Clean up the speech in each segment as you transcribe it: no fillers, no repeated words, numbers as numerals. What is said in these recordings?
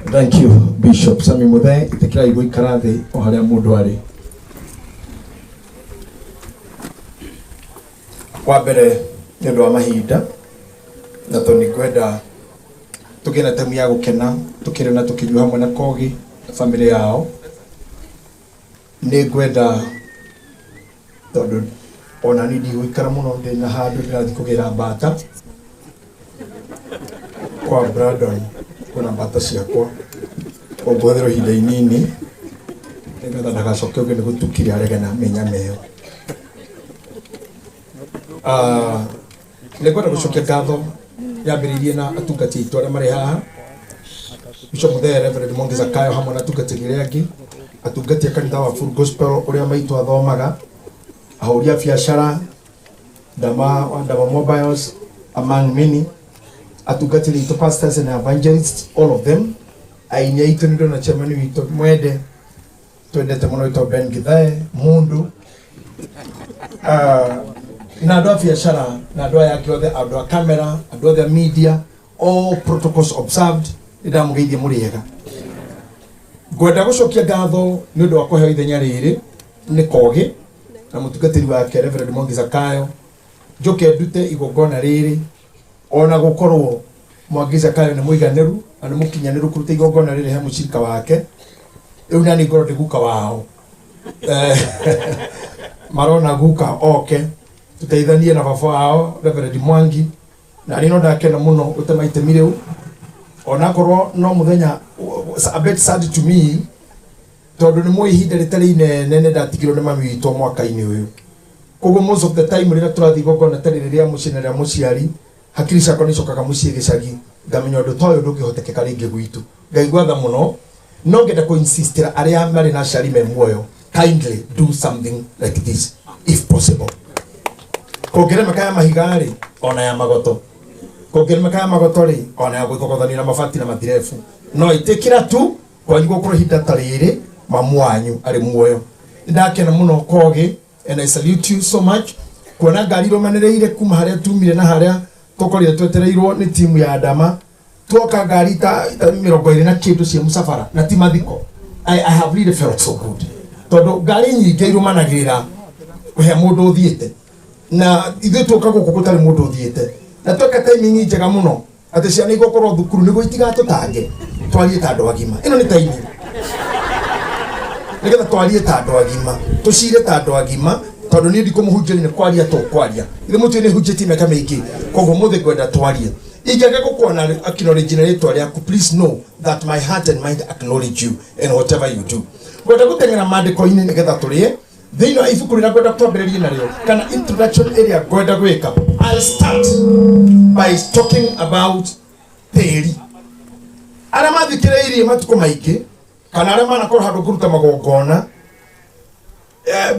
Thank you, Bishop Sami Muthee. Itekira igwe ikarathi o haria mundu ari. Wa mbere ni ndo mahinda na to ni kwenda tukina temu ya gukena tukire na tukinywa hamwe na Kogi family yao. Ni kwenda tondu ona ni ndi gwikara muno ndi na handu ndirathi kugira mbata kwa Brandon kuna mbata ciakwa obwethero hinda inini ngetha ndagacoke uge ni gutukire arega na menya meyo. Ni kwenda gucokia ngatho yambiririe na atungati aitu aria mari haha Bishop Muthee, Reverend Mwangi Zakayo hamwe na atungati aria angi, atungati a kanitha wa Full Gospel uria maitu athomaga, ahuri a biacara, Ndama Mobiles among many, atungati aitu pastors and evangelists, all of them. Aini aitu nindo na chairman witu mwende twendete muno ito Ben Githae mundu na andu a biacara na andu aya angi othe, andu a camera, andu othe a media, all protocols observed. Ndamugeithie muriega. Ngwenda gucokia ngatho ni undu wa kuheo ithenya riri ni Kogi na mutungatiri wake Reverend Mwangi Zakayo. Njoke ndute igongona riri ona gukorwo Mwangi Zakayo ni muiganiru na ni mukinyaniru kuruta igongona riri he mucirika wake. Riu nani ngoro ndi guka wao marona guka oke tuteithanie na baba wao Reverend Mwangi na rino ndakena muno utemaite mireu ona korwo no muthenya a bit sad to me tondu ni mwe ihinda ritari nene ndatigirwo ni mami witũ mwaka-ini uyu. Koguo most of the time rira turathi gongona tari riria mucina ria muciari hakiri ciakwa ni cokaga mucii gicagi ngamenya undu toyo ndungihotekeka ringi gwitu. Ngaigua tha muno no ngenda ku insistira aria mari na aciari me muoyo, kindly do something like this if possible. Kongerema kaya mahigari ona ya magoto, kongerema kaya magoto ri ona ya gwithogothania na mabati na matirefu no itikira tu kwa niguo kuro hinda tariri mamu wanyu ari muoyo. Ndakena muno Kogi and I salute you so much kuona ngari romanereire kuma haria tumire na haria tokorire twetereirwo ni timu ya Ndama twoka ngari ta 20 na kindu cia musafara na timathiko. I have really felt so good tondu ngari nyingi iromanagirira he mundu uthiete na ithu twoka guku gutari mundu uthiete na twoka timing njega muno ati ciana igokoro thukuru nigo itigatutange twarie ta andu agima. Ino ni timing nigetha twarie ta andu agima tucire ta andu agima tondu ni ndiko muhunjiri ni kwaria to kwaria ithu mutu ni hunjiti meka mingi koguo muthe kwenda twarie ingege gukuona acknowledge na ritwa riaku. Please know that my heart and mind acknowledge you in whatever you do. Gwenda gutengera mandiko-ini nigetha turie thiini wa ibuku rira gwenda twambiririe nario kana introduction area gwenda gwika. I'll start by talking about tiri aria mathikireirie matuko maingi kana aria manakorwo handu kuruta magongona.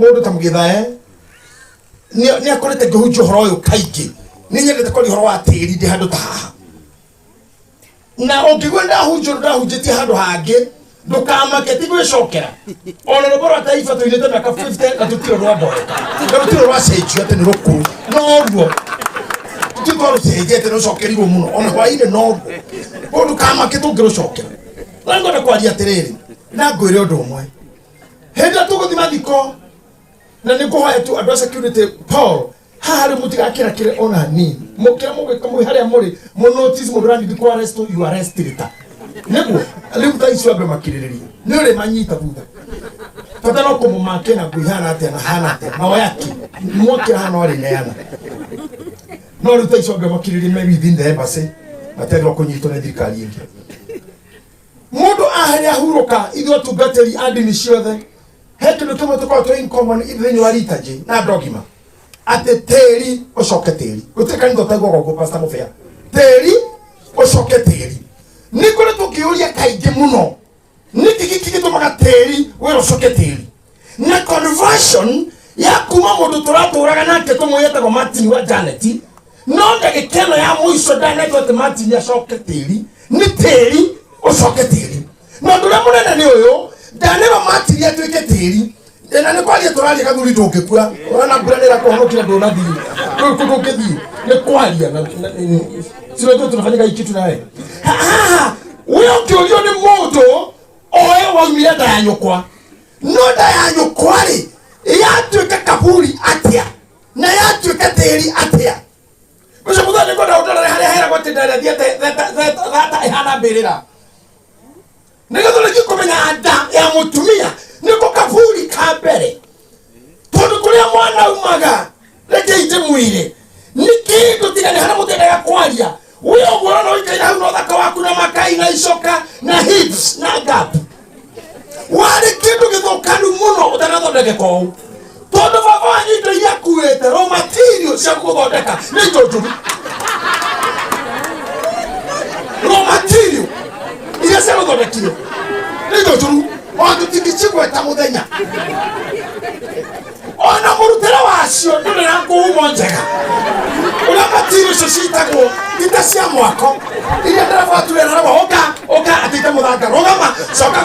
Mundu ta Mugithae ni akorete ngihunjia uhoro uyu kaingi. Ni nyendete kwaria uhoro wa tiri ndi handu ta haha na ungigua ndahunjitie handu hangi ndukamake ti gwicokera ona ruboro wa taifa tuirite miaka 50 na tutiro rwa mboreka na tutiro rwa cenjio ati ni rukuru noruo tutiro rucenjie ati rucokerirwo muno ona hwaine noruo mundu kamake tungirucokera. Na ngona kwaria atiriri na ngwire undu umwe henda tuguthi mathiko na nikuhoya tu andu a security Paul hari mutigakira kire ona nini mukira mugika mu haria muri mu notice mu brand ko arrest you arrest lita niguo riu ta icio ambe makiririria ni uri manyita thutha pata no ko mumake na kuihana atia na hana atia na wayaki mwakira hana wari neana no riu ta icio ambe makiririria me within the embassy ategwa kunyitwo ni thirikari ingi. Mundu aharia huruka ithu atungatiri adini ciothe hetu ni tumo tukao to in common ithenyu waritaji na dogima ate teri ucoke teri utika ndo tago go pastor Mufea teri ucoke teri nikore tukiuria kaingi muno niki tumaga teri we ucoke teri na conversion ya kuma mundu turaturaga nake tumuyeta go Martin wa Janet no ndagikeno ya muico ndanaitwo ati Martin acoke teri ni teri ucoke teri no ndure munene ni uyu ndaneba Martin atuike teri na ni kwaria turaria kathuri ndungikua ona mbura nira kuhonokira ndunathi kudukithi ni kwaria na sio tu tunafanyika hiki tu naye wewe ukiorio ni mundu oe waumire nda ya nyukwa no nda ya nyukwa ri yatuika kaburi atia na yatuika tiri atia ucio muthoni ngoda utorere haria hera gotindara thiete thata ihana mbirira nigetha rĩngĩ kũmenya nda ya mũtumia nĩko kaburi ka mbere tondũ kũrĩa mwana umaga reke ite mwĩrĩ nĩ kĩndũ tigane harĩa mũtendaga kwaria we ũguo no ikaire hau na ũthaka waku na makai na icoka na hips na gap warĩ kĩndũ gĩthũkanu mũno ũtanathondekeka ũũ tondũ baba wanyu indo iria akuĩte raw material cia gũthondeka nĩ indo njũru raw material iria cia gũthondekire nĩ indo njũru ona tũtingĩcigweta mũthenya ona mũrutĩre wacio ndũrĩ na ngumo njega ũrĩa material icio citagwo ita cia mwako iria ndĩrabuatũrĩra namo ũka atĩte mũthanga rũgama coka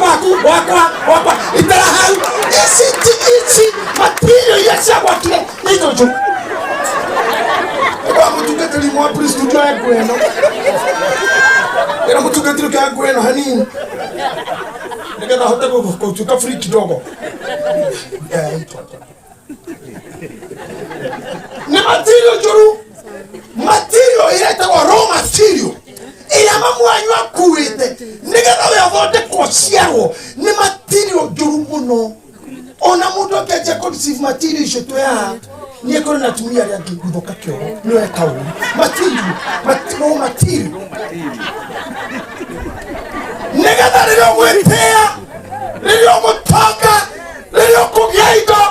gwakwa itara hau ici material iria ciagwakire nĩ indo njũru kwa mũtungatĩri mwa priest tuoe nguo ĩno ĩra mũtungatĩri kĩa nguo ĩno hanini nigetha hote gũtuĩka free kidogo nĩ material njũru material iretagwo raw material iria mamu wanyu akuĩte nigetha we athondekwo ciarwo nĩ material njũru mũno ona mũndũ akĩanjia kũreceive material icio tũyaha niĩ kũrĩ na atumia arĩa angĩ gũthũka kĩoro nĩwe kaũru raw material nigetha rĩrĩa ũgwĩtĩĩa rĩrĩa ũgũtonga rĩrĩa ũkũgĩa indo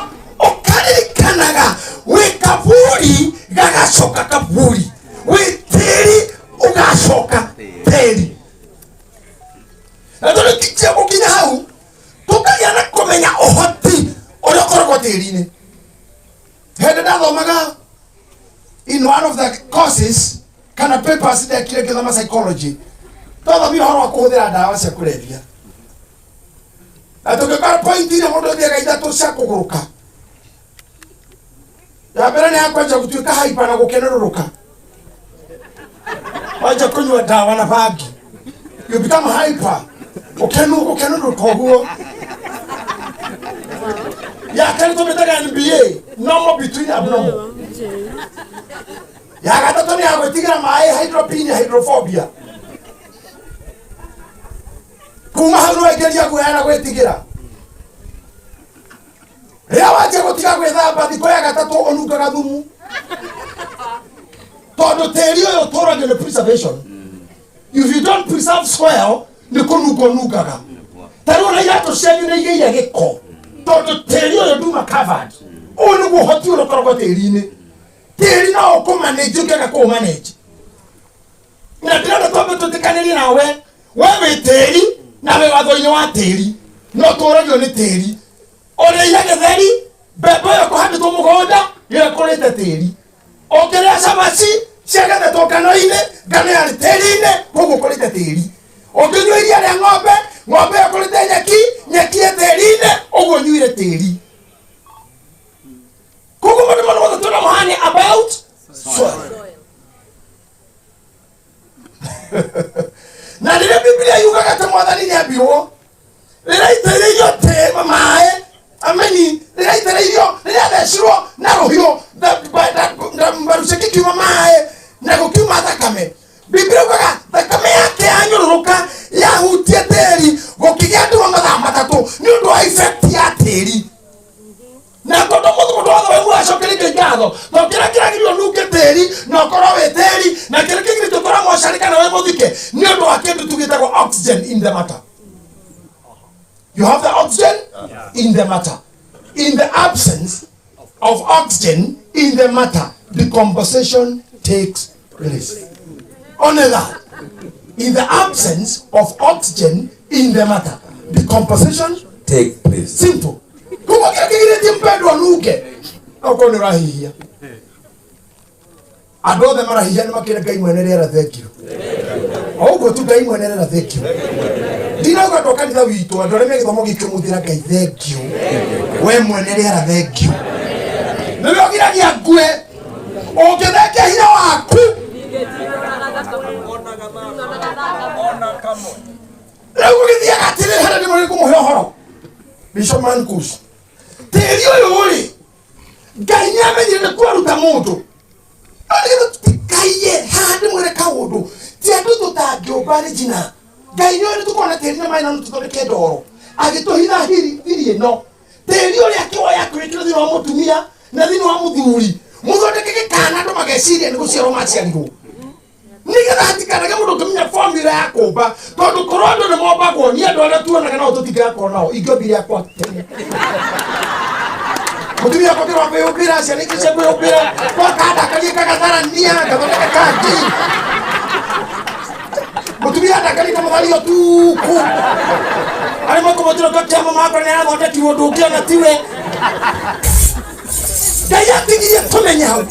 ũkaririkanaga wĩ kaburi gagacoka kaburi wĩ tĩri ũgacoka tĩri na tũrĩkinyia gũkinya hau tũkagĩa na kũmenya ũhoti ũrĩa ũkoragwo tĩri-inĩ hĩndĩ ndathomaga in one of the courses kana papers ndekire ngĩthoma psychology twathomire ũhoro wa kũhũthĩra ndawa cia kũrebia na tũgĩkora point iria mũndũ athiaga ithatũ cia kũgũrũka ya mbere nĩ yakwanjia gũtuĩka hyper na gũkenerũrũka wanjia kũnyua ndawa na bangi you become hyper gũkenerũrũka ũguo ya kerĩ tũmĩtaga NBA normal between abnormal ya gatatũ nĩ ya gwĩtigĩra maĩ hydropenia hydrophobia kuma hau no engeria guoya na gwĩtigĩra rĩrĩa wanjia gũtiga gwĩthamba thikũ ya gatatũ ũnungaga thumu tondũ tĩri ũyũ ũtũragio nĩ preservation if you don't preserve soil nĩ kũnunga ũnungaga tarĩu ona iratũ cianyu nĩ igĩire gĩko tondũ tĩri ũyũ nduma covered ũũ nĩguo ũhoti ũrĩa ũkoragwo tĩri-inĩ tĩri no ũkũmanage ũkĩaga kũũmanage na ndĩrenda twambe tũtĩkanĩrie nawe we wĩ tĩri na wĩ watho-inĩ wa tĩri no tũragio nĩ tĩri ũrĩire gĩtheri mbembe ĩyo kũhandĩtwo mũgũnda ĩkũrĩte tĩri ũkĩrĩa cabaci ciagethetwo ngano-inĩ ngano yarĩ tĩri-inĩ koguo ũkũrĩte tĩri ũngĩnyua iria rĩa ng'ombe ng'ombe ĩyo ĩkũrĩte nyeki ĩ tĩri-inĩ ũguo nyuire tĩri koguo maũndũ marĩa mothe tũramũhania about soil na rĩrĩa Biblia yugaga atĩ Mwathani nĩambirwo rĩrĩa itĩrĩirio maĩ ameni rĩrĩa itĩrĩirio rĩrĩa thecirwo na rũhiũ mbaru cikiuma maĩ na gũkiuma thakame Biblia yugaga thakame yake yanyũrũrũka yahutie tĩri gũkĩgĩa nduma mathaa matatũ nĩ ũndũ wa effect ya tĩri na tondũ mũndũ wothe wĩ muoyo acokereirio ngatho tondũ kĩrĩa kĩragĩrĩirwo nunge tĩri na ũkorwo wĩ tĩri na kĩrĩa kĩgirĩtio ũkorwo mocarĩ kana wĩ mũthike nĩ ũndũ wa kĩndũ tũgĩtagwo oxygen in the matter. You have the oxygen in the matter. In the absence of oxygen in the matter, decomposition takes place. Only that. In the absence of oxygen in the matter, decomposition takes place. Simple. Kuma kĩrĩa mpendwa nuke okorwo nĩ ũrahihia andũ othe marahihia nĩ makĩre Ngai mwene rĩera thank you ũguo tu Ngai mwene rĩera thank you ndinauga andũ a kanitha witũ andũ arĩa me gĩthomo gĩkĩ mũthĩra Ngai thank you we mwene rĩera thank you nĩwe ũgiragia ngue ũngĩthengia hinya waku rĩu ũgĩthiaga tiri hara ni muri kumuhoro Bishop Mankus tiri oyuri ganya menyire kwaruta mundu ari kaiye hadi muri kawodo ti atuto ta jobari jina ganya ni tukona tiri na maina nutoteke doro agito hira hiri no tiri ori akiwa yakwikira thino mutumia na thino wa muthuri muthondeke kana ndo mageciria ni guciaro maciarigo nigetha hatikanaga mundu kumenya formula ya kumba tondu korondo ni mombagwo ni andu aria tuonaga no tutigakwo nao ingobiri yakwa tene mutumia kwa kira pe upira cia niki cia pe upira kwa kada kalika kathara nia kathondeka kangi mutumia ndakalika muthario tuku ari makomotiro kwa kiama makwa ni athondeki undu ukiona tiwe Daya tigiye tumenya hau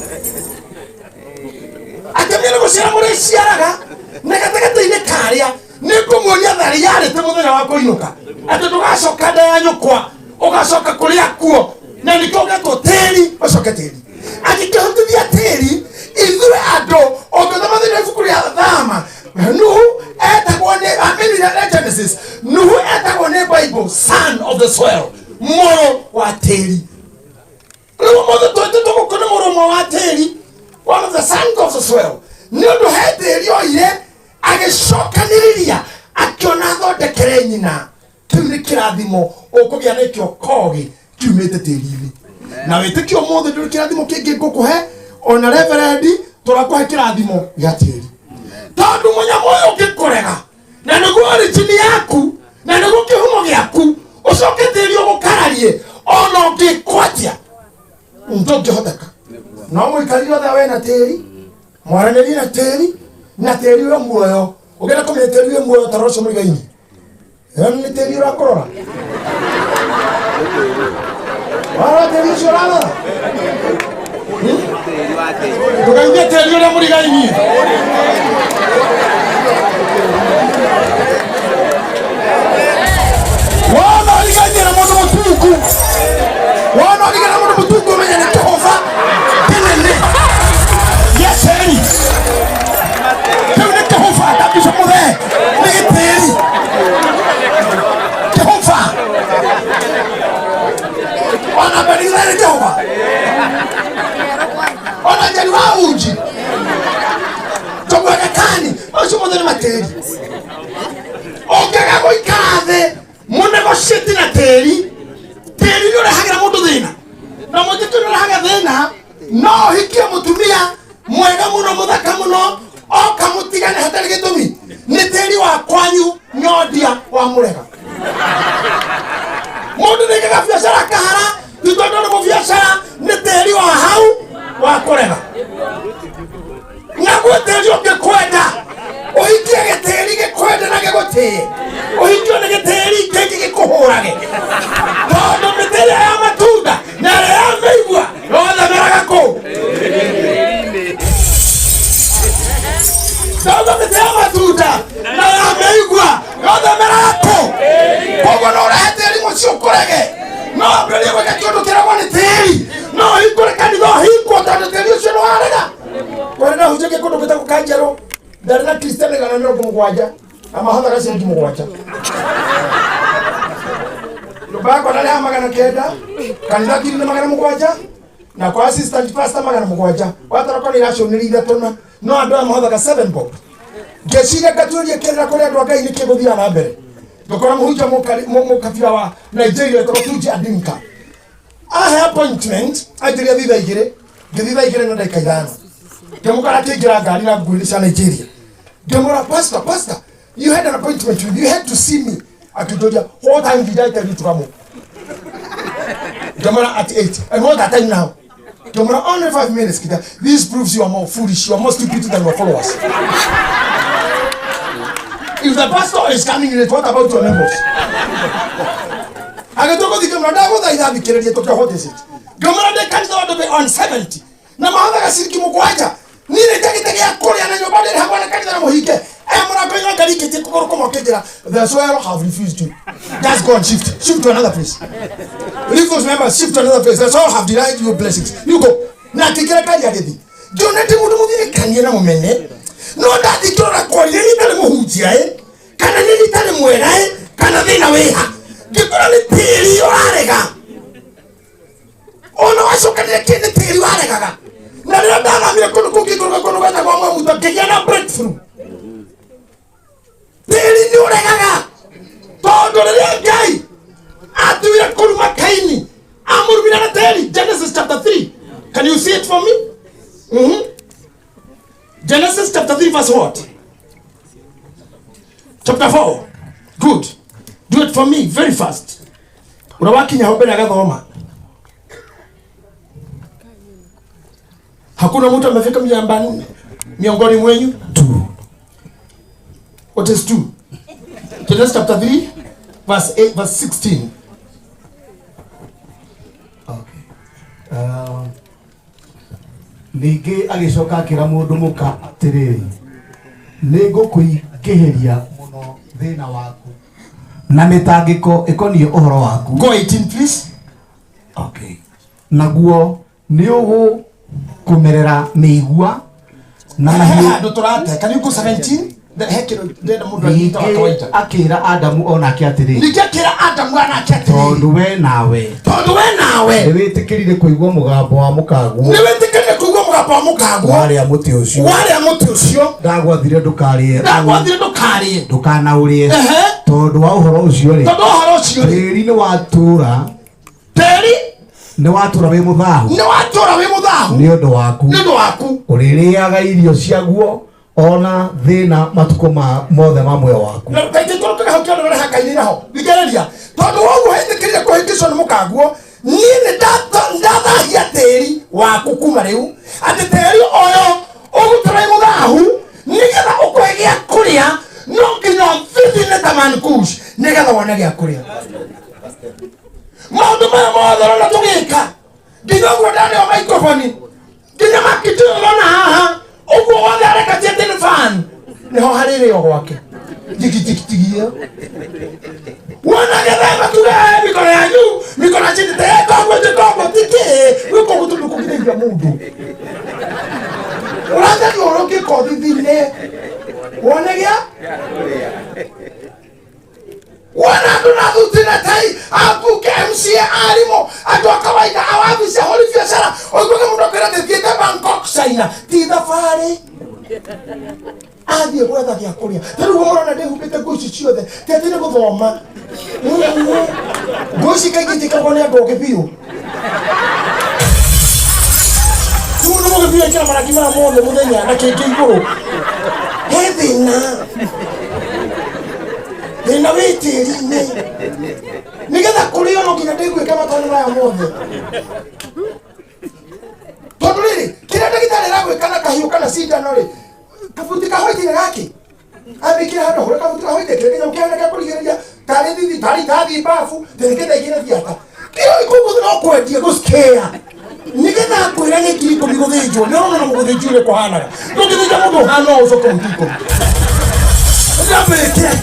akamira gucira muri ciaraga negatagataine karia nikumuonia thari yari te muthenya wa kuinuka ati tugacoka nda ya nyukwa ugacoka kuria kuo na nikogatwo tiri ucoke tiri akikihotithia tiri ithure andu ongothama thina ibuku ria thama Nuhu etagwo ni Genesis Nuhu etagwo ni Bible son of the soil moro wa tiri one of the sons of the soil. Niondo hete yoire ageshoka niriria akiona thondekere nyina kiu ni kirathimo ukugia nikio kogi kiumite tiriri na witikio mothe ndu kirathimo kingi ngukuhe ona reverend turakuhe kirathimo gia tiri tondu munyamoyo ugikurega na niguo origin yaku na niguo kihumo giaku ucoke tiri ugukararie ona ungikwatia ndogihoteka no muikariro tha we na tiri mwaraniri na tiri we muoyo ugenda kumenya tiri we muoyo taroco muigaini ni tiri urakorora wara tiri shorala tukaingia tiri ura murigaini wana liganya na moto mutuku wana liganya na moto mutuku menya ni Jehova tenene yeseri tuni Jehova tabisho mure ni teri Jehova wana badiza ni Jehova wana jali wa uji tobaka kani osho mudani materi okaga ko ikathe munego shiti na teri uri hagira mundu thina na mundu uri hagira thina no hikia mutumia mwega muno muthaka muno oka mutigane hatari gitumi ni teri wa kwanyu nyodia wa murega mundu nigaga biashara kahara tutondo mu biashara ni teri wa hau wa kurega na teri ukikwenda uhikie giteri gikwenda na gigutie uhikio na giteri kingi gikuhurage tondu miteri ya matunda na ya meigua rothe meragako tondu miteri ya matunda na ya meigua rothe meragako koguo no urehe teri mucio ukurege no amberie gwika kiundu kiragwo ni teri no hingure kanitha hingwo tondu teri ucio niwarega kwerenda hunjagie kundu gwitagwo Kanjero ndari na Kristiani gana 70 amahothaga ciringi 7 lubako nale magana kenda kanitha kiri na magana 7 na kwa assistant pastor magana 7 watarako ni rationally ithatuna no andu amahothaga 7 bob geciria gaturia kenda kuri andu Ngai ni kiguthia na mbere ngokora muhunja mukabira wa Nigeria ko tuji adinka ahe appointment ajiria thitha igire ngithitha igire na ndaka ithano ngemukara kingira ngari na ngwiri cia Nigeria ngemura pastor you had an appointment with you had to see me akitoja what time did I tell you to come ngemura at 8 and what that time now ngemura only 5 minutes kita this proves you are more foolish you are more stupid than your followers if the pastor is coming late what about your neighbors akitoka dikamra dago thaitha bikiririe tukahote sit ngemura de kanitha wado be on 70 na mahatha gaciriki 7 nire tagitege akuria na nyumba ndiri hamwe na kanitha na muhike murako ino karikete kugoro komokejera the soil have refused you just go and shift to another place leave those members shift to another place the soil have denied you blessings you go na tikira kali agethi jonete mundu muthire kanie na mumene no ndathikira kwa lili tale muhujia kana lili tale mwera kana thina weha ngikora ni tiri urarega ona wacokanire kindi tiri waregaga na rĩrĩa ndagamire kũndũ kũngĩ kũndũ gwetagwo Mwamuto ngĩgĩa na breakthrough. Tĩri nĩ ũregaga tondũ rĩrĩa Ngai atuire kũruma Kaini amũrumire na tĩri. Genesis chapter 3. Can you see it for me? Genesis chapter 3 verse what? Chapter 4. Good. Do it for me very fast. Unawakinya hobera gathoma. Hakuna mtu amefika miambani miongoni mwenyu? 2. What is 2? Genesis chapter 3 verse 8 verse 16. Okay. Ningĩ agĩcoka akĩra mũndũ mũka atĩrĩrĩ, nĩngũkũingĩhĩria mũno thĩna waku na mĩtangĩko ĩkoniĩ ũhoro waku. Go 18 please. Okay. Naguo nĩ ũgũkũmerera mĩigua na mahiũ. Ndotorate. Can you go 17? Ningĩ akĩra Adamu onake atĩrĩrĩ, tondũ we nawe nĩwĩtĩkĩrire kũigua mũgambo wa mũkaguo warĩa mũtĩ ũcio ndagwathire ndũkarĩe ndũkanaũrĩe. Tondũ wa ũhoro ũcio-rĩ, tĩri nĩ watũra wĩ mũthahu nĩ ũndũ waku, ũrĩrĩaga irio ciaguo ona thina matuko mothe ma muoyo waku. Na kaingĩ tũrũkaga hau kĩondo hakainĩ naho thikĩrĩria tondũ woguo hĩtĩkĩrire kũhĩngĩcwo nĩ mũkaguo niĩ ndathahia tĩri waku kuma rĩu atĩ tĩri ũyũ ũgũtũra mũthahu nĩgetha ũkũhe gĩa kũrĩa no nginya ũthithine ta mankush nĩgetha wone gĩa kũrĩa. Maũndũ maya mothe ũrona tũgĩka nginya ũguo ndaneo microphone nginya makĩtĩ ũrona haha ugo wale areka tete fan neho harire gwake tikitikitia wana gedha tule mikono yanyu mikono chini te kwa tike uko kutuko kudenga mundu uranda yoroke ko didine wana gya wana tunadutina tai apu KMC alimo atwa kawaida awabisa holi biashara ogoga mundu kwenda thiete Bangkok China ti thafari athie gwetha gĩa kũrĩa. Tarĩu mũrona ndĩhumbĩte nguo ici ciothe tetĩre gũthoma nguo ici kaingĩ itikagwo nĩ andũ ogĩ biũ. Mũndũ mũgĩ biũ ekĩra marangi maya mothe mũthenya na kĩngĩ igũrũ he thĩna wĩ tĩri-inĩ nĩgetha kũrĩo no nginya ndĩguĩke matone maya mothe. Tondũ rĩrĩ kĩrĩa ndagĩtarĩ aragwĩka na kahiũ kana cindano-rĩ kabuti kahoitire gake abikira hano hore kabuti kahoite kĩrĩa ũkĩoneka kũrigĩrĩria tarĩ thithi tarĩ tathi bafu tĩrĩkĩte igĩre thiata kĩo ikumbũthĩ no kwendia gũcikĩra nĩgetha kwĩra nĩ ngiri ikũmi gũthĩnjwo nĩ ũrona mũgũthĩnjwo ũrĩa kũhanaga ndũngĩthĩnja mũndũ ũhana ũũ ũcoke mũtu ikũmi ndambĩrĩkĩre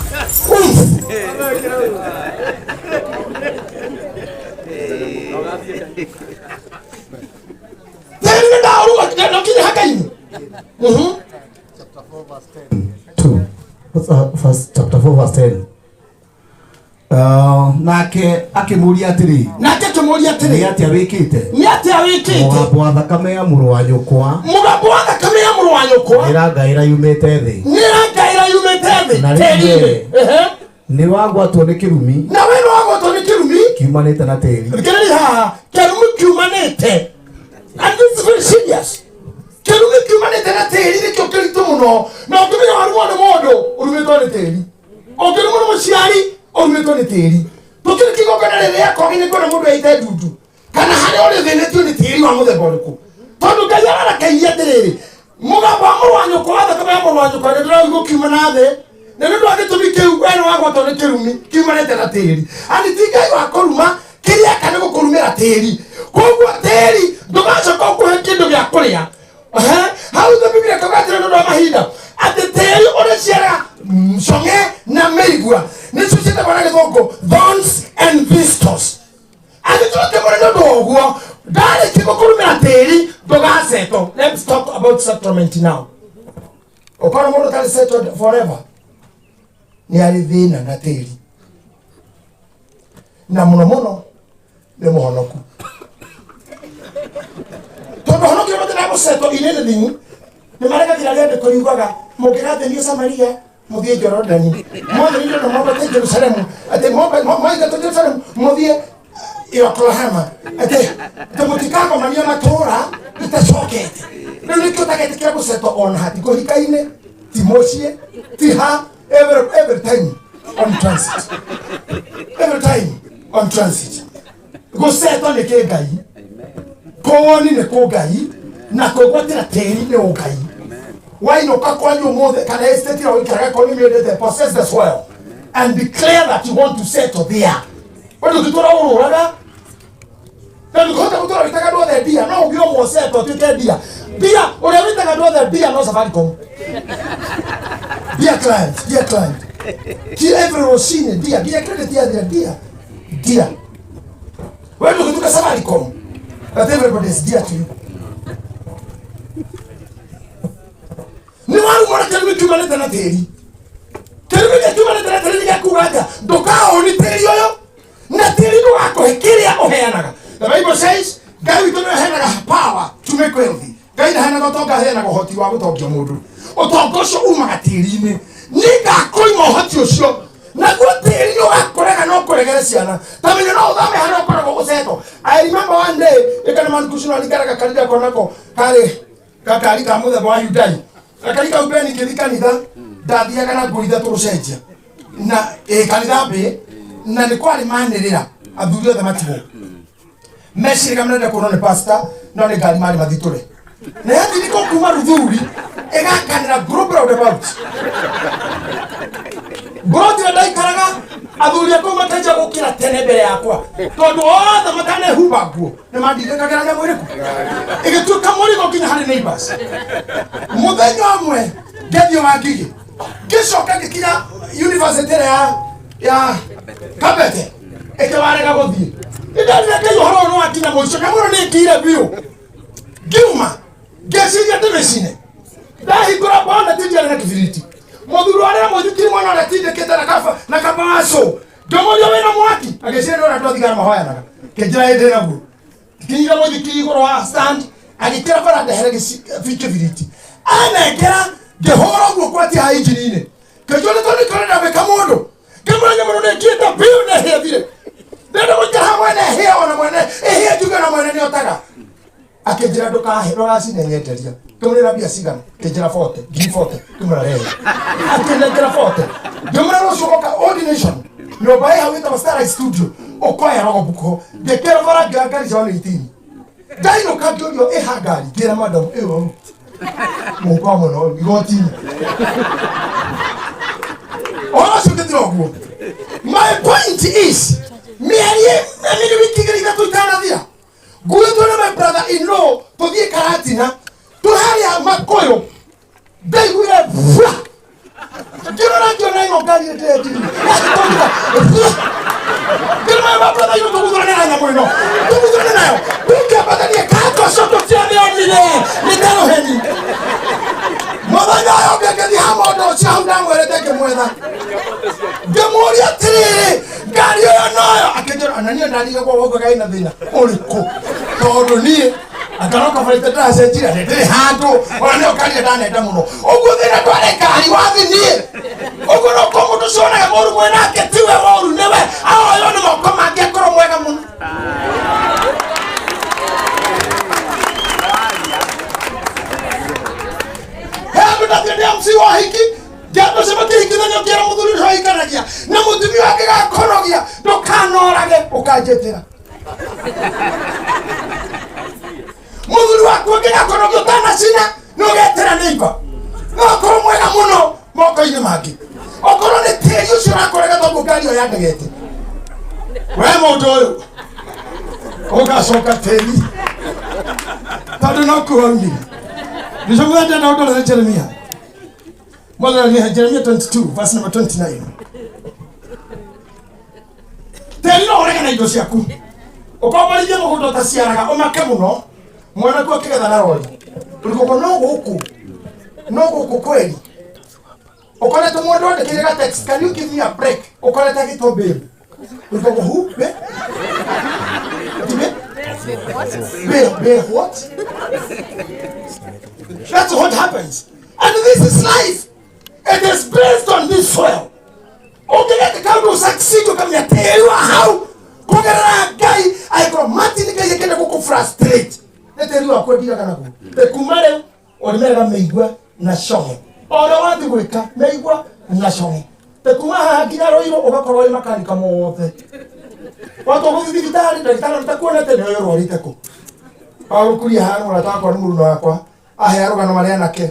tĩri nĩ ndaũruga nokire hakainĩ. Chapter 4 verse 10. Nake akĩmũria atĩrĩ nĩ atĩa wĩkĩte mũgambo wa thakame ya mũrũ wa nyũkwa nĩrangaĩra yumĩte thĩ na rĩu nĩ wagwatwo nĩ kĩrumi kiumanĩte na tĩri. Kiumanĩte and this is very serious. Kĩrumi kiumanĩte na tĩri nĩkĩo kĩritũ mũno na ũngĩmenya warumwo nĩ mũndũ ũrumĩtwo nĩ tĩri ũngĩrumwo nĩ mũciari ũrumĩtwo nĩ tĩri. Tũkĩrĩ kĩgongona rĩrĩa kogi kwĩna mũndũ aite ndundu kana harĩa ũrĩ thĩnĩtio nĩ tĩri wa mũthemba ũrĩkũ tondũ Ngai ararakairie atĩrĩrĩ mũgambo wa mũrũ wa nyũkwa wa thakame ya mũrũ wa nyũkwa nĩ ndĩraigua kiuma na thĩ na nĩ ũndũ wa gĩtũmi kĩu we nĩ wagwatwo nĩ kĩrumi kiumanĩte na tĩri ani ti Ngai wa kũruma kĩrĩa eka nĩ gũkũrumĩra tĩri. Koguo tĩri ndũgacoka ũkũhe kĩndũ gĩa kũrĩa. Hau the Biblia kagatira ndo mahinda ati tĩri ũrĩciara mcong'e na mĩigua nĩcio ciĩtagwo na gĩthũngũ thorns and thistles. Agĩtuĩke mũrĩ nĩũndũ ũguo ndarĩkia gũkũrumĩra tĩri ndũgasettle. Let's talk about settlement now. Ũkorwo mũndũ tarĩ settled forever nĩ arĩ thĩna na tĩri. na muno nĩ mũhonoku. Tondũ honokia matĩra gũcetwo in anything, nĩ maregagĩra rĩandĩko riugaga mũngĩgathĩrio Samaria mũthiĩ Jorodani, mwathĩrĩirio na mwambate Jerusalemu, atĩ mwaingatwo Jerusalemu mũthiĩ Oklahoma, atĩ mũtikagomania matũũra itacokete. Rĩu nĩkĩo ũtagetĩkĩra gũcetwo ona ha, ti kũhika-inĩ, ti mũciĩ, ti ha, every time on transit. Every time on transit. Gũcetwo nĩ kĩngai, kũwoni nĩ kũngai, na kwĩgwatĩra tĩri nĩ ũngai. Wainũka kwanyu ũmũthĩ kana estate ĩrĩa ũikaraga kwanyu nĩũndĩte, possess the soil and declare that you want to settle there. Wendo ũngĩtũra ũrũraga, na ndũkũhota gũtũra wĩtaga andũ othe ndia, no ũngĩ ũmwe ũcetwo ũtuĩke ndia. Ndia, ũrĩa wĩtaga andũ othe ndia no Safaricom. Dear client. Dear every Rosine, dear credit, dear. Wendo ũngĩtuka Safaricom, that everybody is dear to you. Ni waru mwana kelime kiumanĩte na tĩri. Kelime kiumanĩte na tĩri nĩgĩkuga atĩa, ndũkaũni tĩri ũyũ, na tĩri ndũgakũhe kĩrĩa ũheanaga. The Bible says, Ngai witũ nĩ aheanaga power to make wealthy. Ngai ndaheanaga ũtonga, aheanaga ũhoti wa gũtongia mũndũ. Ũtonga ũcio umaga tĩri-inĩ. Nĩngakũima ũhoti ũcio. Naguo tĩri nĩũgakũrega no kũregere ciana. Tamenya no ũthame harĩa ũkoragwo gũcetwo. I remember one day, ĩkana manikucino alikaraga kanitha konako karĩ gakari ka mũthemba wa Hyundai. Akari ka upeni ngĩthi kanitha, ndathiaga na ngũ ithatũ gũcenjia. Na kanitha mbĩ, na nĩ kwarĩ manĩrĩra athuri othe matigwo. Meciraga mnenda kuonwo nĩ pastor, no nĩ ngari marĩ mathitũre. Na yathiriko kuma Ruthuri, ĩgakanĩra group roundabout. Ngũroti ĩrĩa ndaikaraga, athuri akũu makanjia gũkĩra tene mbere yakwa. Tondũ othe matanehumba nguo, nĩ mandindĩkagĩra nyamũ ĩrĩkũ. Ĩgĩtuĩka mũrigo nginya harĩ neighbors. Mũthenya ũmwe ngĩthiĩ Wangigĩ, ngĩcoka ngĩkinya university ĩrĩa ya Kabete, ĩkĩwarega gũthiĩ. Nĩndarire Ngai ũhoro ũyũ nĩwakinya mũico, na mũno nĩngĩire biũ. Ngiuma, ngĩciria ndĩmĩcine. Ndahingũra bonnet ndiarĩ na kĩbiriti. Mũthuri arĩa mũthikiri mwana ũrĩa tindĩkĩte na kabaco. Ngĩmũria wĩna mwaki, agĩciria nĩ ũrĩa twathigara mahoyanaga. Kĩnjĩra hĩndĩ naguo. Kinyire mũthikiri igũrũ wa stand, agĩkĩra bara ndahere kĩbiriti. Anengera, ngĩhũra ũguo kwatia ha injini-inĩ. Kĩnjũa nĩtũrĩkore ndabĩka mũndũ. Ngĩmũranya mũno nĩngĩte biũ na hĩathire. Nenda gũikara mwene hĩa ona mwene, hĩa njuge na mwene nĩotaga. Akĩnjĩra ndũgacine nyenderia. Ngĩmũrĩra mbia cigana, kĩnjĩra 40, ngiri 40, ngĩmũra rehe. Akĩnengera 40. Ngĩmũra rũciũ goka ordination. Nyũmba ĩyo wĩtagwo Starlight Studio, ũkoya rogobuko. Ngĩkĩra bara ngari cia 18. Ndainũka ngĩũrio ĩha ngari, ngĩra madam ĩyo mũkwa mũno igoti-inĩ. Ũhoro ũcio ngĩthira ũguo. My point is, mĩeri wiki igĩrĩ ithatũ itanathira, ngũĩtwo nĩ my brother-in-law tũthiĩ Karatina, tũharĩa Makũyũ, ndaiguire bwa. Ngĩrora ngĩona ĩno ngari ĩtĩĩtiri. Ngĩrora my brother-in-law tũgũthũrane na nyamũ ĩno. Tũgũthũrane nayo. Tũkĩambataria katũcio tũtiamĩonire. Nĩ ndarũheni. Mũthenya ũyũ ũngĩ ngĩthiĩ ha mũndũ ũcio hau ndamwĩrĩte ngĩmwetha. Ngĩmũũria atĩrĩrĩ, ngari ĩyo noyo? Akĩnjĩra na niĩ ndarigagwo woguo Ngai na thĩna ũrĩkũ. Tondũ niĩ akaroka barĩte ndacenjire ndĩrĩ handũ, ona nĩyo ngari ndanenda mũno. Ũguo thĩna ndwarĩ ngari wathi niĩ. Ũguo no ko mũndũ ũcio onaga mũru mwenake tiwe mũru nĩwe ahoywo nĩ moko make akorwo mwega mũno. MC wa hiki jambo sema kihikithania kĩra mũthuri ũcio aikaragia na mũtumia wake gakorogia ndũkanorage ũkanjetĩra. Mũthuri waku ũngĩgakorogia ũtanacina nĩũgetĩra neighbor. No akorwo mwega mũno moko-inĩ mangĩ. Okorwo nĩ tĩri ũcio ũrakũrega tondũ ngari ĩyo yandegete. We mũndũ ũyũ ũgacoka tĩri tondũ no kuoimire. Nĩcomwenda na ũndũ wa Jeremia. Jeremia 22 verse number 29. Tĩri no ũrege na indo ciaku. Ũkombarithie mũgũnda ũtaciaraga ũmake mũno. Mwana ku akĩgetha na rori. Ũrĩkũkũ no gũkũ kweli. Ũkorete mũndũ wandĩkĩire ga text, can you give me a break? Ũkorete agĩtwo babe. We go who? Where? Where what? That's what happens. And this is life. It is based on this soil. Okay, the will succeed to come here. Tell you how. Kogera guy, I go Martin guy you can go frustrate. Let tell you a kwedi kana go. The kumare olimera meigwa na shome. Ora wati gwika meigwa na shome. The kumaha kinaro iro ogakoro i makanika mothe. Watu go thibitari ndagitari ntakuona tene yo rorite ko. Paulo kuria hano nataka ni muruno wakwa. Ahe arugano maria nake.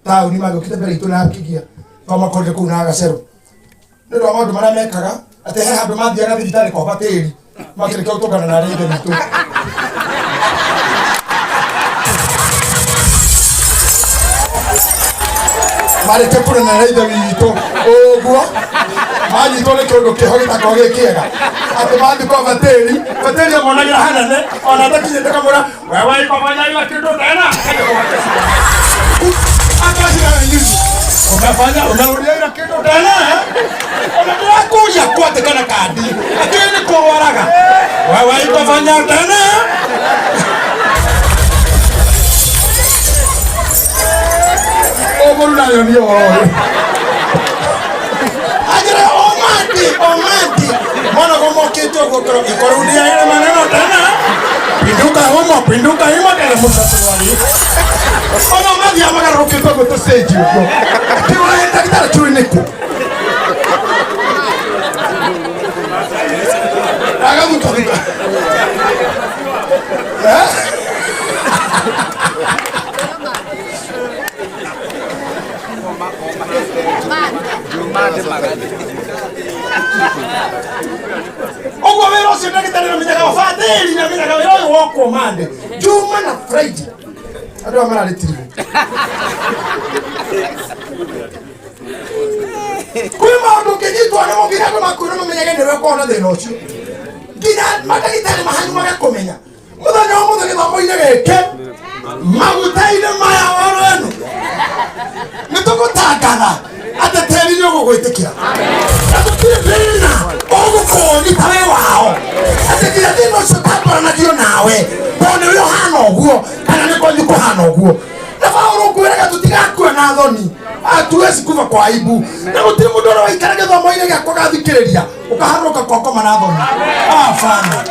Ta uni magokite mbere itu na kigia. Kama konde kuna agacero. Ndio maundu maria mekaga ate he handu mathiaga thibitari kwa bateri. Makire kwa tokana na rege bitu. Mare te pura na rege bitu. Ogwo. Maji tole kiondo kihogita kwa gekiega. Ate mandi kwa bateri amonagira hanane. Ona takiye takamura. Wewe ikofanya hiyo kitu tena. Akashira nini? Unarudia ile kitu tena? Unataka kuja kwate kana kadi. Akini kwa waraga. Wewe ikofanya tena? Oguru nayo ndio. Ajira omandi. Mwana kama kitu ikorudia ile maneno tena. Pinduka himo kale msatwali. Ona madi amaga roketo ko stage ko. Tiwa enda kitara chui neko. Aga mtu kita. Ogwa vero sina kitara minyaga wafadeli na minyaga vero wako mande. Juma na Friday. Ado amara letiri. Kuma ndo kejitu ana mogira ko makuru no menyaga ne ko na de nochi. Gina matagitani mahanyu maga komenya. Muthanya wa muthanya ba moine geke. Magutaire maya warenu. Nitugutangana. Ate teri nyo gugwitikira. Atutire bina. Ogo ko ni tawe wao. Ate kira dino sotapara na dio nawe. Bone yo hano guo. Kana ni kwa nyuko hano guo. Na fauro kuereka tutigakua na thoni. Atuwezi kuva kwa aibu. Na gutire mundu ora waikarage thomo ine gakwa gathikiriria. Ukaharuka kwa koma na thoni. Fana.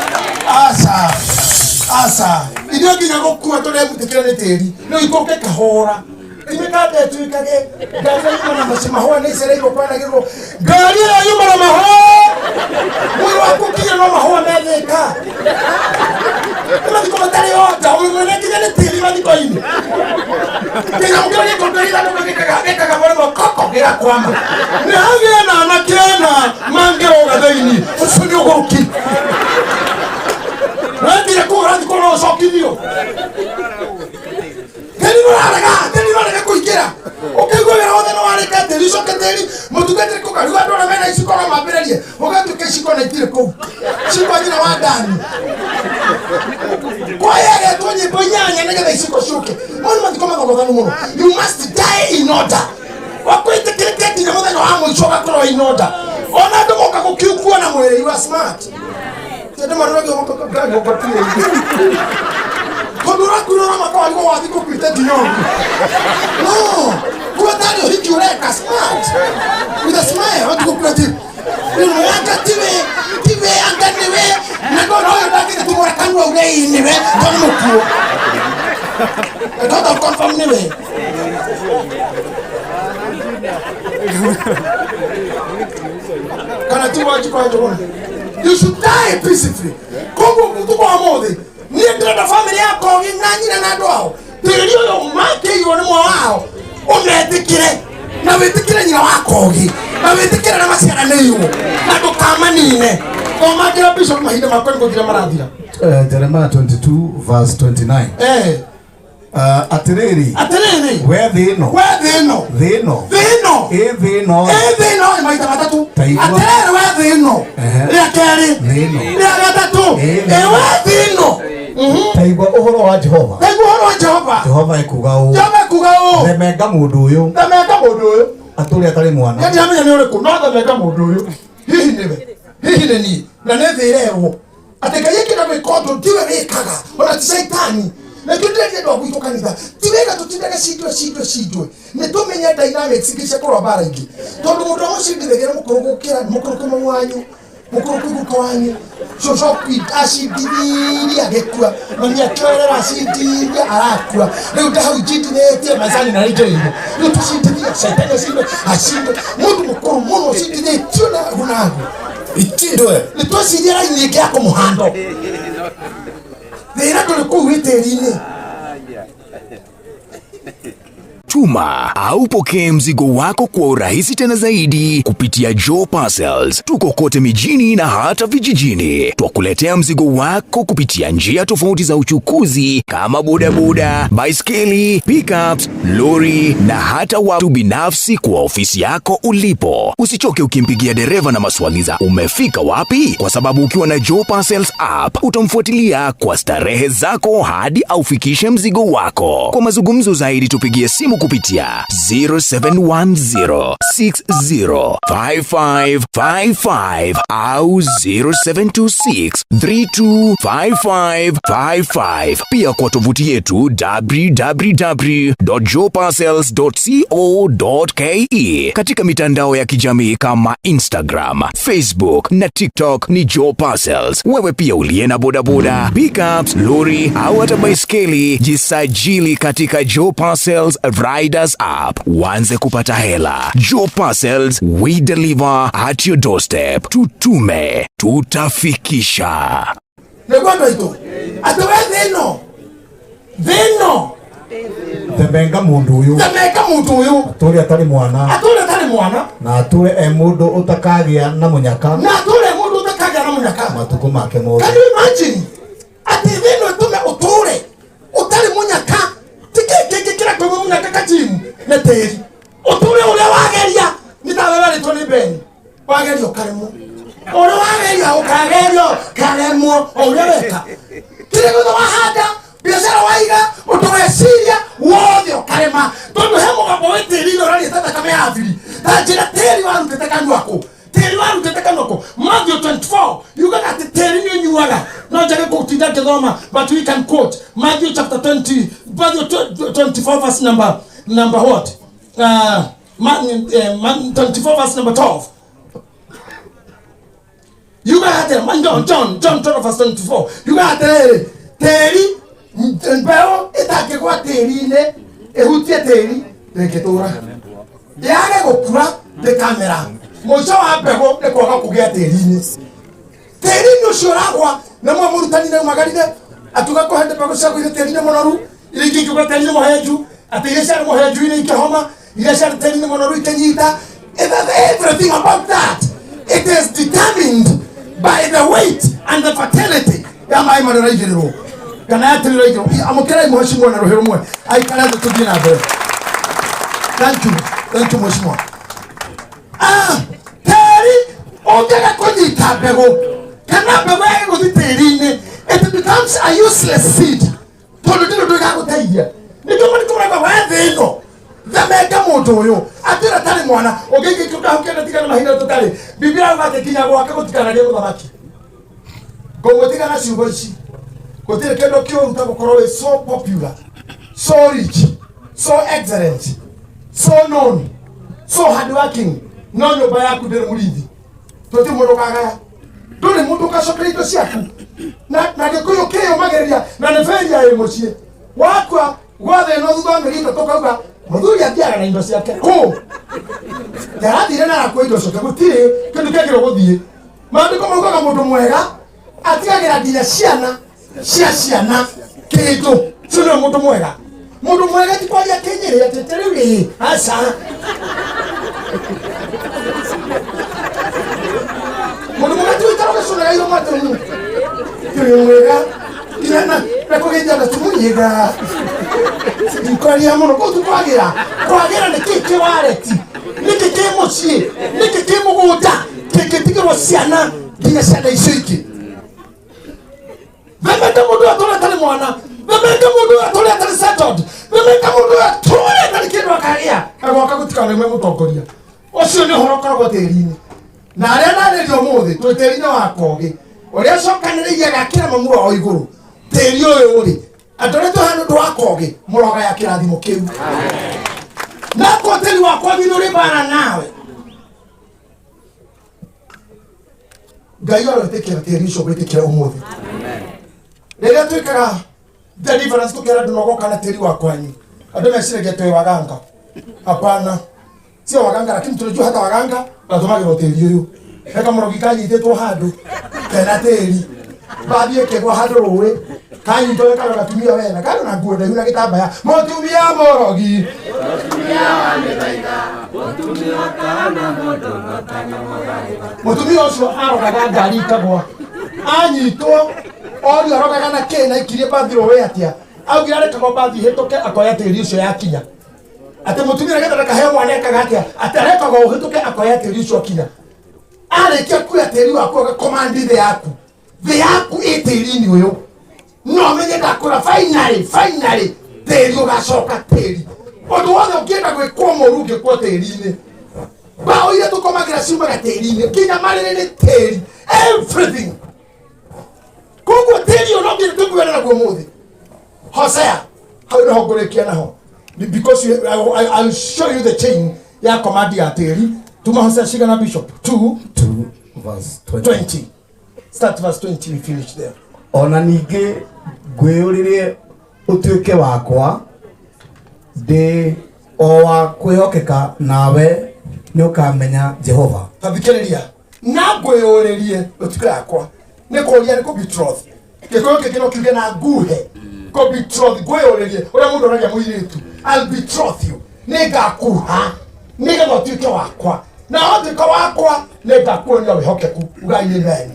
Asa. Idio nginya gukua tore mutikira ni tiri. No ikoke kahora. Imekate tuikage. Gari yuma na masima hoa ni sere iko kwa na giro. Gari yuma na mahoa. Mwiri wako kia na mahoa metheka. Kama diko matari yote, umene kia ni tiri madiko ini. Kenya mkani kotorida no keka kabore mo koko gira kwama. Ni hange na anakena mange ogadeini. Usuni ogoruki. Randi ya ko randi ko no sokidio. Teni maraga kuikira. Ukigwera wothe no wareka teri soketeri mutugatire ko kari watu na mena isiko na mabererie. Ugatuke shiko na itire ko. Shiko ajira wa ndani. Kwa yeye tonye bonyanya nega isiko shuke. Ono mandikoma ngogano muno. You must die in order. Wakwete kile kiti na muthe no amo isoka kro in order. Ona ndo moka kukiukua na mwere, you are smart. Tende maroge moka kagani okatire. Kodura kunora makawa liko wadiko kuite dinyo. No. Kwa tani hiki ureka smart. With a smile, what go plati. Ni yaka tive anganiwe. Nego royo daki tumora kanwa ugei niwe. Tono ku. Don't confirm niwe. Kana tuwa chikwa jona. You should die peacefully. Kongo mtu kwa mode. Ni ndio family yako ng'anyina na ndwao. Tirio yo make yo ni mwao. Umetikire. Na wetikire nyina wako gi. Na wetikire na masiara neyo. Na tukamanine. Kwa magira bishop mahinde makoni kugira marathira. Jeremiah 22 verse 29. Atiriri. Wethino. Maita matatu. Atiriri wethino. Ria keri. Ria gatatu. Wethino. Taigwa uhoro wa Jehova. Jehova ikuga u. Themega mundu uyu. Aturi atari mwana. Yati amenya ni uriku. No themega mundu uyu. Hihi niwe. hihi ni na nethererwo ateka yake na mekoto tiwe wekaga ona ti saitani na kidete ndo gwito kanitha tiwega tutindage shidwe ne tumenya dynamics gice ko bara ingi tondu mundu oshindithegera mukurugukira mukurukuma wanyu mukurukuguka wanyu shoshopi ashidiri agekua manya kyorera ashidiri arakua leo ndaho jidinete mazani na rijo hiyo leo tushindiri saitani ashinde mundu mukuru muno shindiri tuna hunago itindwe litwasijera inyeke yako muhando Vera tulikuwiterini. Tuma au pokee mzigo wako kwa urahisi tena zaidi kupitia Joe Parcels. Tuko kote mijini na hata vijijini. Twakuletea mzigo wako kupitia njia tofauti za uchukuzi kama bodaboda, baiskeli, pickups, lori na hata watu binafsi kwa ofisi yako ulipo. Usichoke ukimpigia dereva na maswali za umefika wapi, kwa sababu ukiwa na Joe Parcels app utamfuatilia kwa starehe zako hadi aufikishe mzigo wako. Kwa mazungumzo zaidi tupigie simu kupitia 0710605555 au 0726325555. Pia kwa tovuti yetu www.joeparcels.co.ke. Katika mitandao ya kijamii kama Instagram, Facebook na TikTok ni Joe Parcels. Wewe pia uliye na bodaboda, pickups, lori au hata baiskeli, jisajili katika Joe Parcels Riders app. Uanze kupata hela. Joe Parcels, we deliver at your doorstep. Tutume, tutafikisha. Negondo ito. Atowe Veno. Temenga mundu uyu. Aturi atari mwana. Na aturi mundu utakagia na munyaka. Matuko make mothe. Can you imagine? Ati Veno tume uture. Utari munyaka. Kira kwa munyaka kajimu. Neteri. Uture ule wageria. Nitabebele toni ben. Wageria ukaremo. Ule wageria ukaremo. Ule weka. Kile kwa wahada. Biashara waiga. Utowe siria. Wodhi ukarema. Tondo hemo kwa wete lino rani tata kame afiri. Tajira teri wa mteteka nwako. Matthew 24. You got to tell you nyuaga. Not just go to that dogma, but we can quote Matthew chapter 20, Matthew 24 verse number what? 24 verse number 12. You got to John 12 verse 24. You got to tell Mbeo itake kwa terine ehutie teri deketora. Yage gokura de camera. Mojo abego ne kwa kugia terine. Terine ushoragwa na mwa murutani na magaride atuka ko hande pako sako ile terine monoru ile kiki ko terine moheju atiyesha moheju ile ikahoma ile sha terine monoru ikanyita. Everything about that, it is determined by the weight and the fertility ya mai manorajiro. Kana atiriro amukira mheshimiwa na rohero mwe aikana tutudina be. Thank you mheshimiwa. Teri ongera konyita bego kana bego ego diterine it becomes a useless seed. Tolo dilo ga kutaiya niko mani kumra ba wethino zameka moto yo atira tali mwana ogenge kukahukena tikana mahina totale biblia vate kinya kwa kakotikana leo babaki gomotikana shugoshi kote kendo kio mtakokoro is so popular, so rich, so excellent, so known, so hardworking. Nonyo baya kudere mulithi. Toti mundo kagaya. Dole mundo kashokrito siaku. Na gekuyo keyo mageria na neferia emochie. Wakwa gwathe no thuba merindo tokauga muthuri atiara na indo ciake. Ko. Yarathire na akwa indo coke gutire kindu kegiro guthie. Mandiko maugaga mundu mwega atigagira nginya ciana kindu cino mundu mwega tikwaria kenyere ateterere asa mundu mwega tuitaro cuna iro matu kiri mwega kirana nakugeja na tumunyega tikwaria muno ko tukwagira ni kiki wareti ni kiki mucie ni kiki mugunda kiki tikiro ciana nginya ciana icio iki. Vemeka mundu atole tali mwana. Vemeka mundu atole tali settled. Vemeka mundu atole tali kindu akaria. Agwaka gutikana mwe mutongoria. Ocio ni horo korwo terine. na arena ndio muthi tweterine wakoge uria cokaniriria gakira mamura o iguru teri uyu uri atore to hanu ndwakoge muroga ya kirathimo kiu na koteli wakwa binuri bana nawe gayo tekera teri icio gwitikira umuthi rĩrĩa twĩkaga deliverance tukera ndonogoka na teri wakwanyu andũ meciragia twĩ waganga hapana sio waganga lakini tunajua hata waganga watumagĩrwo teri ũyũ eka mũrogi kanyitĩtwo handũ kena teri bathie kegwa handũ rũĩ kanyitwo kana gatumia wena kana na nguo ndaihu na gĩtambaya mũtumia mũrogi mũtumia ũcio arogaga ngari ikagwa anyitwo ori arogaga na kena ikirie bathi rũĩ atia augira rekagwo bathi hĩtũke akoya tĩri ũcio yakinya ate mũtumia nĩgetha kaheo mwana ekaga atia aterekagwo hĩtũke akoya tĩri ũcio akinya arĩkia kuya tĩri waku agakomandi thĩ yaku ĩ tĩri-inĩ ũyũ no menye ndakũra finally tĩri ũgacoka tĩri ũndũ wothe ũngĩenda gwĩkwo mũru ũngĩkwo tĩri-inĩ mbaũ iria tũkomagĩra ciumaga tĩri-inĩ nginya marĩrĩ nĩ tĩri everything koguo tĩri ũyũ no nginya tũkuana naguo mũthĩ Hosea hau nĩho ngũrĩkia naho because I'll show you the chain ya command ya tĩri tuma Hosea cigana bishop 2 verse 20 start verse 20 we finish there ona ningĩ ngwĩyũrĩrie ũtuĩke wakwa ndĩ o wa kwĩhokeka nawe nĩ ũkamenya Jehova tathikĩrĩria na ngwĩyũrĩrie ũtuĩke wakwa nĩ kũria nĩ kũbetroth gĩkũyũ kĩngĩ no kiuge na nguhe kũbetroth ngwĩyũrĩrie ũrĩa mũndũ aragia mũirĩtu I'll betroth you nĩ ngakuha nĩgetha ũtuĩke wakwa na ũtuĩka wakwa nĩ ngakuonia wĩhokeku ugai amen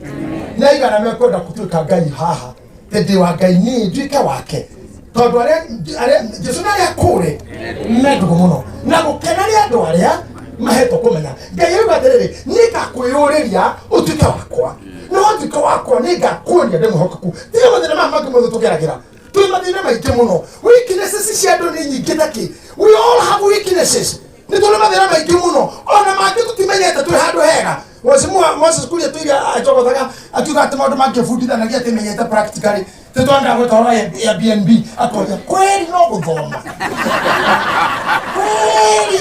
na igana mekwenda kutuĩka Ngai haha tondũ wa Ngai nĩ nduĩke wake tondũ arĩa Jesũ nĩ akũre mendugo mũno na gũkena nĩ andũ arĩa mahetwo kũmenya Ngai auga atĩrĩrĩ nĩ ngakwĩyũrĩria ũtuĩke wakwa na ũtuĩke wakwa nĩ ngakuonia ndĩ mwĩhokeku tiga mathĩna maya mangĩ mothe tũgeragĩra twĩ mathĩna maingĩ mũno weaknesses cia andũ nĩ nyingĩ takĩ we all have weaknesses nĩ tũrĩ mathĩna maingĩ mũno ona mangĩ tũtimenyete twĩ handũ hega Moses kuria tuiga ajogothaga akiuga atĩ maũndũ mangĩbundithanagia atĩ menyete practically tũtwanda gwĩka ya BNB akoria kweli no gũthoma kweli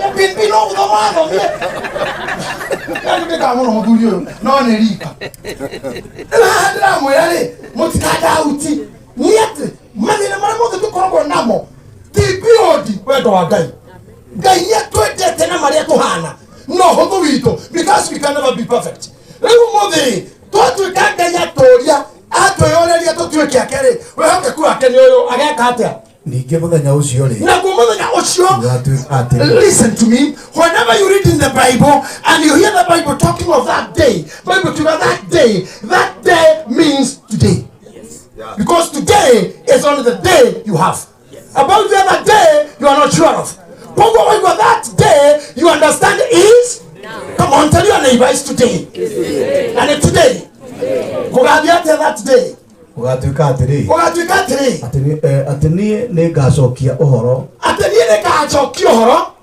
ya BNB no gũthoma athomie yani ndĩka mũno mũthuri ũyũ no nĩ rika ndĩramwĩra rĩ mũtikandauti nĩ atĩ mathĩna marĩa mothe tũkoragwo namo ti beyond wendo wa Ngai Ngai nĩ atwendete na marĩa tũhana no hũthũ witũ because we can never be perfect rĩu mũthĩ twatuĩka Ngai atũria atwĩyũrĩria tũtuĩke ake rĩ wĩhokeku wake nĩ ũyũ ageka atĩa ningĩ mũthenya ũcio rĩ naguo mũthenya ũcio listen to me whenever you read in the Bible and you hear the Bible talking of that day Bible to that day means today because today is only the day you have about the other day you are not sure of But that day you understand is come on tell your neighbor it's today and today kugathia that day ũgatuĩka atĩrĩ atĩ niĩ nĩ ngacokia ũhoro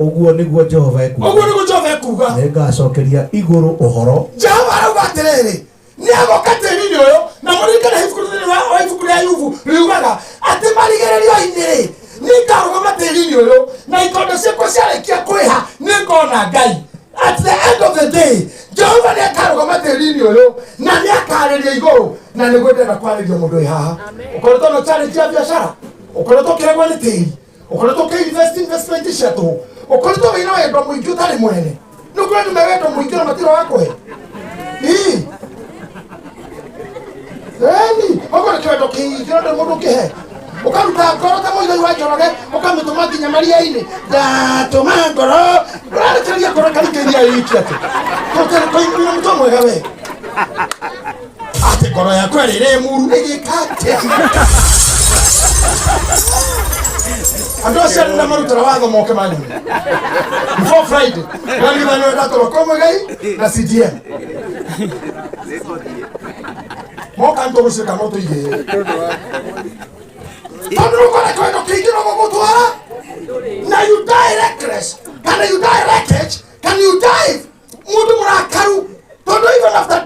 ũguo nĩguo Jehova ekuuga nĩ ngacokeria igũrũ ũhoro Jehova arauga atĩrĩrĩ nĩ agoka tĩri-inĩ ũyũ na mũririkane ibuku rĩa Ayubu riugaga atĩ marigĩrĩrio-inĩ rĩ nĩ ngarũgama tĩri-inĩ ũyũ na ikondo ciakwa ciarĩkia kwĩha nĩ ngona Ngai at the end of the day Jehova nĩ akarũgama tĩri-inĩ ũyũ na nĩ akarĩria igũrũ na nĩguo ndĩrenda kwarĩria mũndũ wĩ haha ũkoretwo no challenge ya biacara ũkoretwo ũkĩregwo nĩ tĩri ũkoretwo ũkĩinvest investment cia tũhũ ũkoretwo wĩna wendo mũingĩ ũtarĩ mwene nĩ ũkoretwo me wendo mũingĩ na matiro wa kũhe okorwo nĩ kĩwendo kĩingĩ na mũndũ ũkĩhe ukaruta ngoro ta mũigai wa Njoroge ũkamĩtũma nginya maria-inĩ ndatũma ngoro ũrarekereria ngoro karikĩria iki atĩ tũkĩrĩkoimĩra mũtwe mwega we atĩ ngoro yaku ĩrĩ muru ĩgĩka atĩa andũ acio nĩ marutĩra watho moke manyu before Friday nĩgetha nĩ ndatũma kwa mũigai na CDM moka ntũgũcĩka no tũigĩrĩ Now you die reckless. Can you die wreckage? Can you die mundu murakaru tondu even after